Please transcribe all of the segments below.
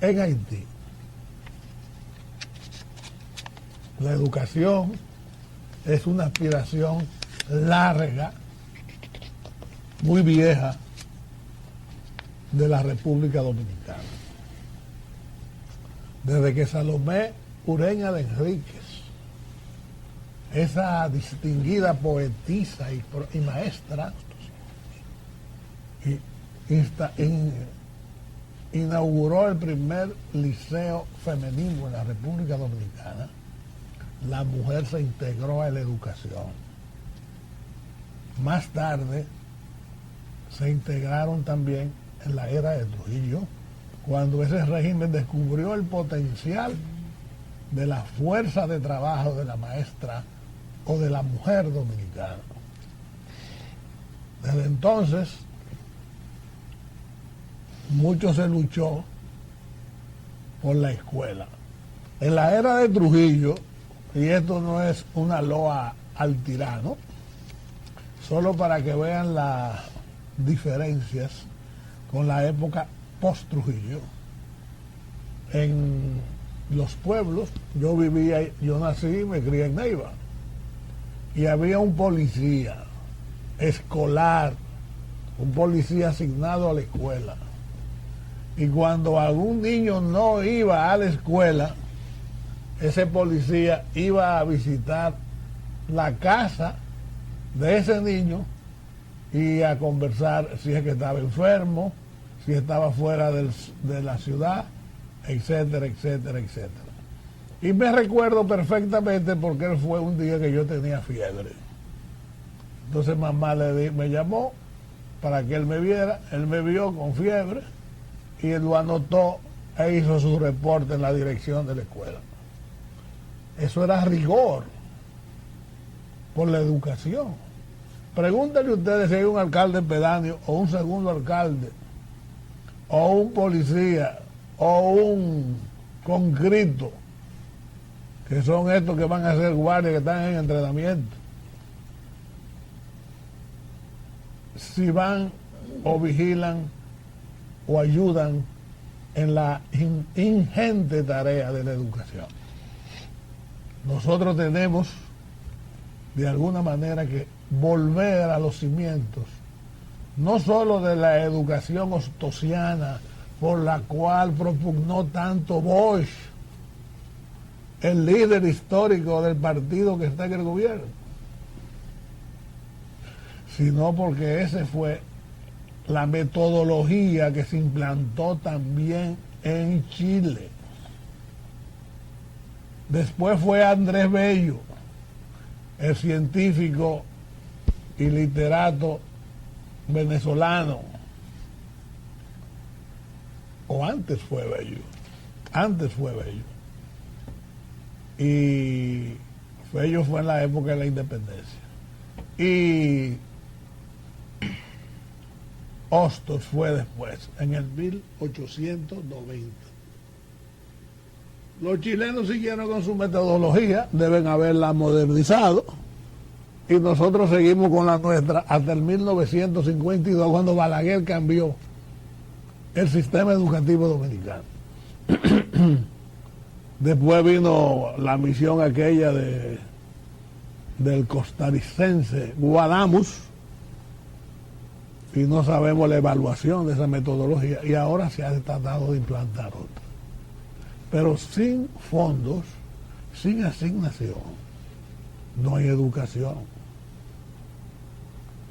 en Haití. La educación es una aspiración larga, muy vieja, de la República Dominicana. Desde que Salomé Ureña de Enríquez, esa distinguida poetisa y maestra, inauguró el primer liceo femenino en la República Dominicana, la mujer se integró a la educación. Más tarde se integraron también en la era de Trujillo, cuando ese régimen descubrió el potencial de la fuerza de trabajo de la maestra o de la mujer dominicana. Desde entonces, mucho se luchó por la escuela. En la era de Trujillo, y esto no es una loa al tirano, solo para que vean las diferencias con la época post-Trujillo. En los pueblos, yo nací y me crié en Neiva, y había un policía escolar, un policía asignado a la escuela, y cuando algún niño no iba a la escuela, ese policía iba a visitar la casa de ese niño y a conversar si es que estaba enfermo, si estaba fuera de la ciudad, etcétera, etcétera, etcétera. Y me recuerdo perfectamente porque fue un día que yo tenía fiebre. Entonces mamá me llamó para que él me viera, él me vio con fiebre y él lo anotó e hizo su reporte en la dirección de la escuela. Eso era rigor por la educación. Pregúntenle ustedes si hay un alcalde pedáneo o un segundo alcalde o un policía o un conscripto, que son estos que van a ser guardias, que están en entrenamiento, si van o vigilan o ayudan en la ingente tarea de la educación. Nosotros tenemos de alguna manera que volver a los cimientos, no solo de la educación ostosiana por la cual propugnó tanto Bosch, el líder histórico del partido que está en el gobierno, sino porque esa fue la metodología que se implantó también en Chile. Después fue Andrés Bello, el científico y literato venezolano, o antes fue Bello, y Bello fue en la época de la independencia, y Hostos fue después, en el 1890. Los chilenos siguieron con su metodología, deben haberla modernizado, y nosotros seguimos con la nuestra hasta el 1952, cuando Balaguer cambió el sistema educativo dominicano. Después vino la misión aquella del costarricense Guadamus, y no sabemos la evaluación de esa metodología, y ahora se ha tratado de implantar otra. Pero sin fondos, sin asignación, no hay educación.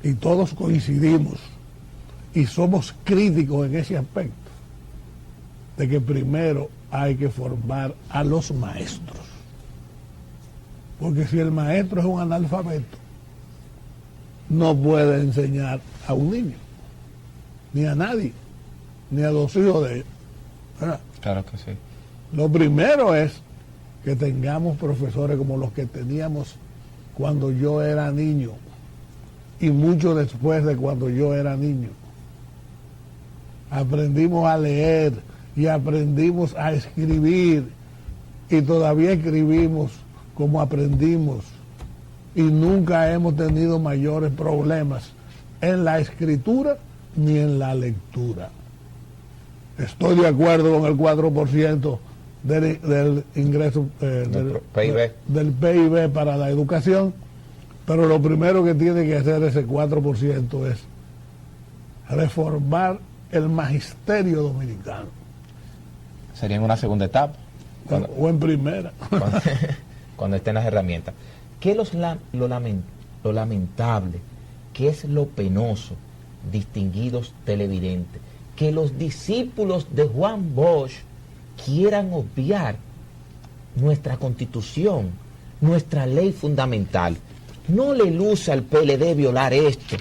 Y todos coincidimos y somos críticos en ese aspecto, de que primero hay que formar a los maestros. Porque si el maestro es un analfabeto, no puede enseñar a un niño, ni a nadie, ni a los hijos de ellos, ¿verdad? Claro que sí. Lo primero es que tengamos profesores como los que teníamos cuando yo era niño y mucho después de cuando yo era niño. Aprendimos a leer y aprendimos a escribir y todavía escribimos como aprendimos y nunca hemos tenido mayores problemas en la escritura ni en la lectura. Estoy de acuerdo con el 4% del ingreso PIB. del PIB para la educación, pero lo primero que tiene que hacer ese 4% es reformar el magisterio dominicano. Sería en una segunda etapa. O en primera. Cuando estén las herramientas. ¿Qué es lo lamentable? ¿Qué es lo penoso, distinguidos televidentes? Que los discípulos de Juan Bosch quieran obviar nuestra Constitución, nuestra ley fundamental. No le luce al PLD violar esto.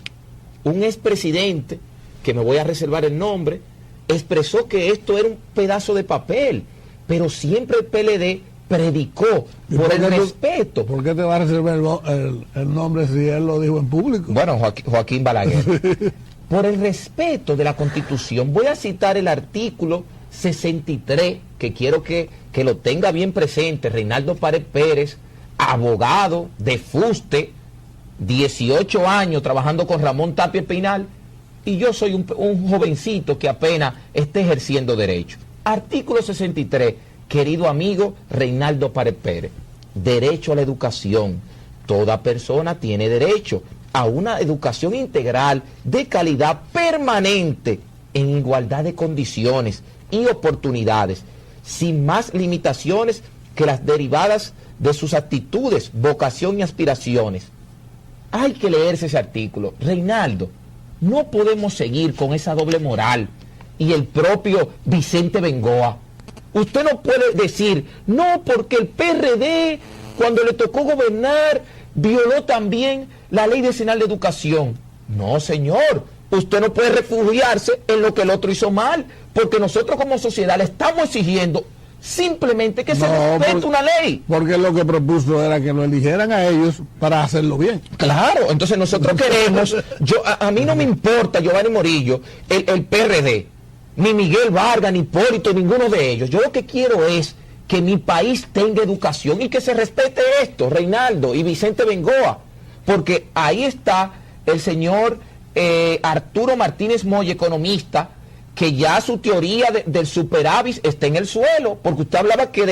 Un expresidente, que me voy a reservar el nombre, expresó que esto era un pedazo de papel, pero siempre el PLD predicó por el respeto. ¿Por qué te va a reservar el nombre si él lo dijo en público? Bueno, Joaquín Balaguer. Por el respeto de la Constitución, voy a citar el artículo 63, que quiero que lo tenga bien presente. Reinaldo Pared Pérez, abogado de fuste, 18 años trabajando con Ramón Tapia Espinal, y yo soy un jovencito que apenas está ejerciendo derecho. Artículo 63, querido amigo Reinaldo Pared Pérez, derecho a la educación. Toda persona tiene derecho a una educación integral de calidad permanente en igualdad de condiciones y oportunidades, sin más limitaciones que las derivadas de sus actitudes, vocación y aspiraciones. Hay que leerse ese artículo. Reinaldo, no podemos seguir con esa doble moral. Y el propio Vicente Bengoa, usted no puede decir, no, porque el PRD, cuando le tocó gobernar, violó también la ley decenal de educación. No, señor, usted no puede refugiarse en lo que el otro hizo mal, porque nosotros como sociedad le estamos exigiendo simplemente que se respete una ley. Porque lo que propuso era que lo eligieran a ellos para hacerlo bien. Claro, entonces nosotros queremos, a mí no me importa Giovanni Morillo, el PRD, ni Miguel Vargas, ni Hipólito, ninguno de ellos. Yo lo que quiero es que mi país tenga educación y que se respete esto, Reinaldo y Vicente Bengoa, porque ahí está el señor Arturo Martínez Moya, economista, que ya su teoría del superávit está en el suelo, porque usted hablaba que el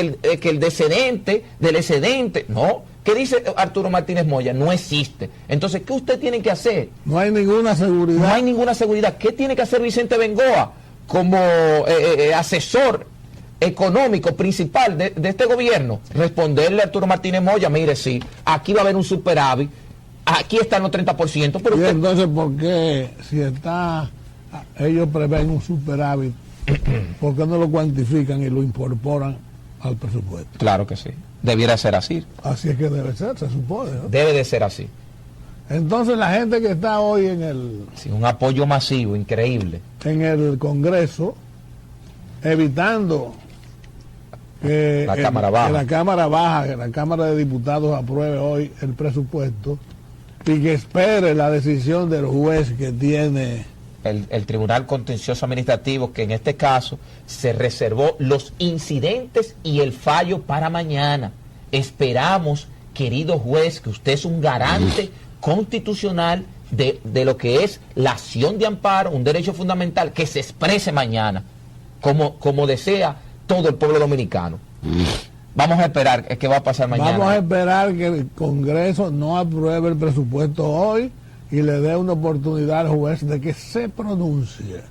del excedente, no, ¿qué dice Arturo Martínez Moya? No existe. Entonces, ¿qué usted tiene que hacer? No hay ninguna seguridad. No hay ninguna seguridad. ¿Qué tiene que hacer Vicente Bengoa como asesor económico principal de este gobierno? Responderle a Arturo Martínez Moya, mire, sí, aquí va a haber un superávit, aquí están los 30%, pero y usted... entonces, ¿por qué si ellos prevén un superávit, por qué no lo cuantifican y lo incorporan al presupuesto? Claro que sí, debiera ser así. Así es que debe ser, se supone, ¿no? Debe de ser así. Entonces la gente que está hoy en el... Sí, un apoyo masivo, increíble. En el Congreso, evitando que la Cámara Baja. Que la Cámara de Diputados apruebe hoy el presupuesto y que espere la decisión del juez que tiene... El Tribunal Contencioso Administrativo, que en este caso se reservó los incidentes y el fallo para mañana. Esperamos, querido juez, que usted es un garante constitucional de lo que es la acción de amparo, un derecho fundamental, que se exprese mañana, como desea todo el pueblo dominicano. Vamos a esperar qué va a pasar mañana. Vamos a esperar que el Congreso no apruebe el presupuesto hoy y le dé una oportunidad al juez de que se pronuncie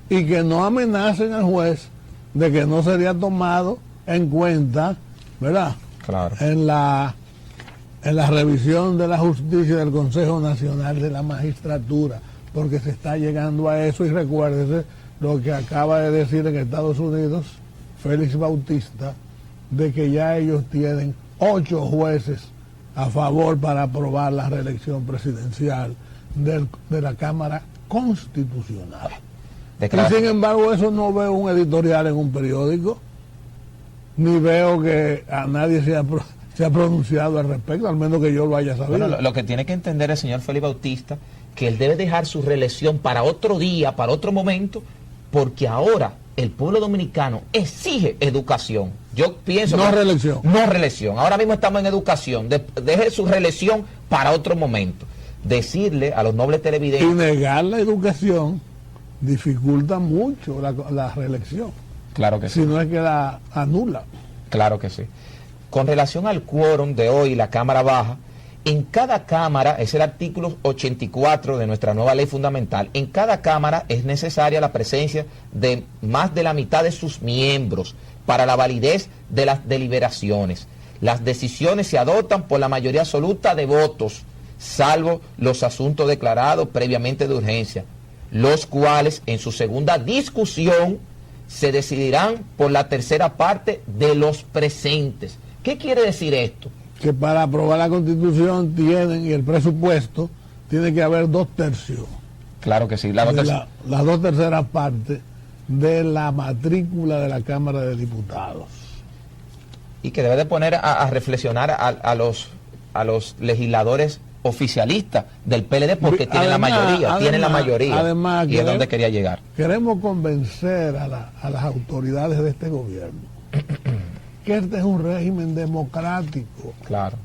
y que no amenacen al juez de que no sería tomado en cuenta, ¿verdad? Claro. En la revisión de la justicia del Consejo Nacional de la Magistratura, porque se está llegando a eso. Y recuérdese lo que acaba de decir en Estados Unidos Félix Bautista, de que ya ellos tienen 8 jueces a favor para aprobar la reelección presidencial de la Cámara Constitucional. Y sin embargo, eso no veo un editorial en un periódico, ni veo que a nadie se ha pronunciado al respecto, al menos que yo lo haya sabido. Bueno, lo que tiene que entender el señor Félix Bautista, que él debe dejar su reelección para otro día, para otro momento, porque ahora el pueblo dominicano exige educación. Yo pienso no reelección. No reelección. Ahora mismo estamos en educación. Deje su reelección para otro momento. Decirle a los nobles televidentes... Y negar la educación dificulta mucho la reelección. Claro que sí. Si no es que la anula. Claro que sí. Con relación al quórum de hoy, la Cámara Baja, en cada Cámara, es el artículo 84 de nuestra nueva ley fundamental, en cada Cámara es necesaria la presencia de más de la mitad de sus miembros para la validez de las deliberaciones. Las decisiones se adoptan por la mayoría absoluta de votos, salvo los asuntos declarados previamente de urgencia, los cuales en su segunda discusión se decidirán por la tercera parte de los presentes. ¿Qué quiere decir esto? Que para aprobar la Constitución tienen, y el presupuesto, tiene que haber 2/3. Claro que sí. Las 2/3 partes de la matrícula de la Cámara de Diputados. Y que debe de poner a reflexionar a los legisladores oficialistas del PLD, porque tienen la mayoría, además, y es donde quería llegar. Queremos convencer a las autoridades de este gobierno que este es un régimen democrático. Claro.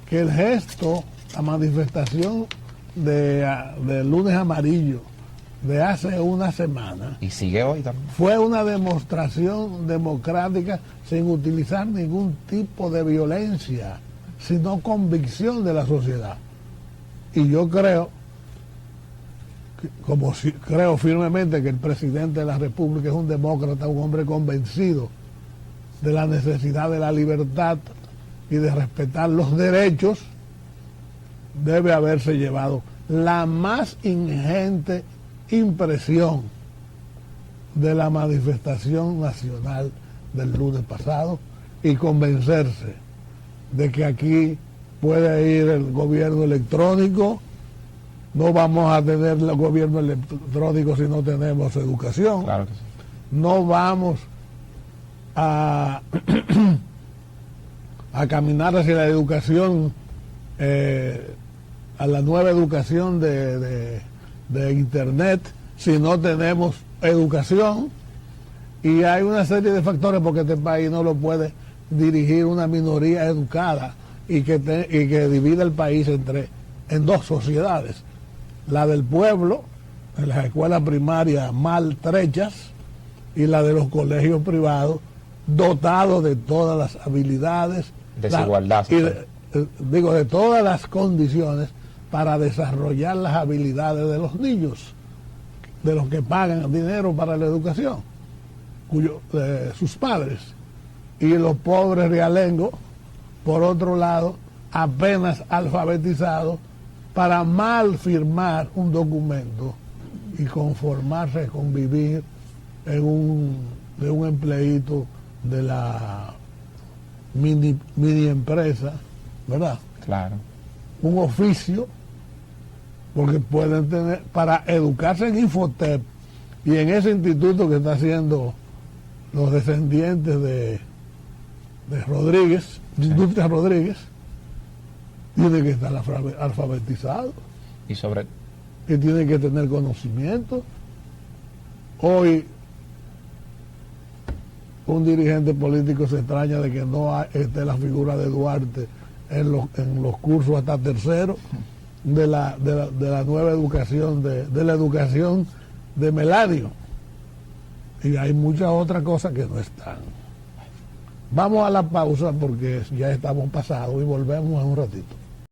Que el gesto, la manifestación del lunes amarillo de hace una semana, y sigue hoy también, fue una demostración democrática sin utilizar ningún tipo de violencia, sino convicción de la sociedad. Y yo creo, creo firmemente que el presidente de la República es un demócrata, un hombre convencido de la necesidad de la libertad y de respetar los derechos. Debe haberse llevado la más ingente impresión de la manifestación nacional del lunes pasado y convencerse de que aquí puede ir el gobierno electrónico. No vamos a tener el gobierno electrónico si no tenemos educación. Claro que sí. No vamos a caminar hacia la educación, a la nueva educación de internet, si no tenemos educación. Y hay una serie de factores, porque este país no lo puede dirigir una minoría educada y que divide el país en dos sociedades: la del pueblo, en las escuelas primarias maltrechas, y la de los colegios privados dotados de todas las habilidades, desigualdad, de todas las condiciones para desarrollar las habilidades de los niños, de los que pagan dinero para la educación, sus padres. Y los pobres realengos, por otro lado, apenas alfabetizados, para mal firmar un documento y conformarse con vivir de un empleíto de la mini empresa, ¿verdad? Claro. Un oficio, porque pueden tener, para educarse en Infotep y en ese instituto que está haciendo los descendientes de Rodríguez, de Industria Rodríguez, tiene que estar alfabetizado y tiene que tener conocimiento. Hoy un dirigente político se extraña de que no esté la figura de Duarte en los cursos hasta tercero de la nueva educación, de la educación de Melanio. Y hay muchas otras cosas que no están. Vamos a la pausa porque ya estamos pasados y volvemos en un ratito.